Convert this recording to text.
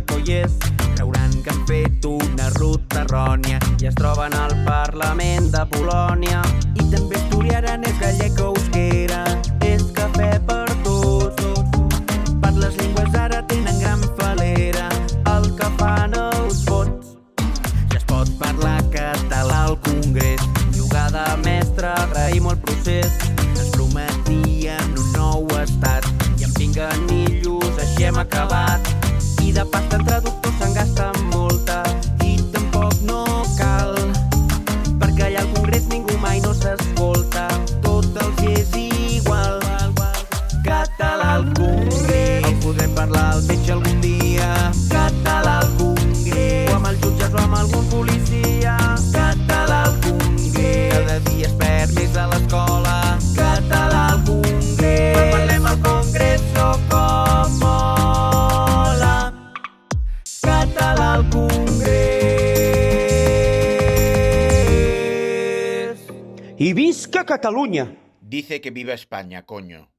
Gallego hi és. Creuran que han fet una ruta errònia i es troben al Parlament de Polònia. I també estudiaran és gallec o euskera, és cafè per tots. Per les llengües ara tenen gran falera, el que fan els vots. Ja es pot parlar català al Congrés, jugar de mestre, agraïm el procés. Ens prometien un nou estat i amb 5 anillos així hem acabat. I de pasta en traductors se'n gasta molta i tampoc no cal, perquè allà al Congrés ningú mai no s'escolta, tot els hi és igual. Català al Congrés, el podrem parlar al metge algun dia. Català al Congrés, o amb els jutges o amb algun policia. Català al Congrés, cada dia es perd més a l'escola. Català al Congrés, però parlem al Congreso com mola. Català al Congrés. I visca Catalunya! Dice que viva España, coño.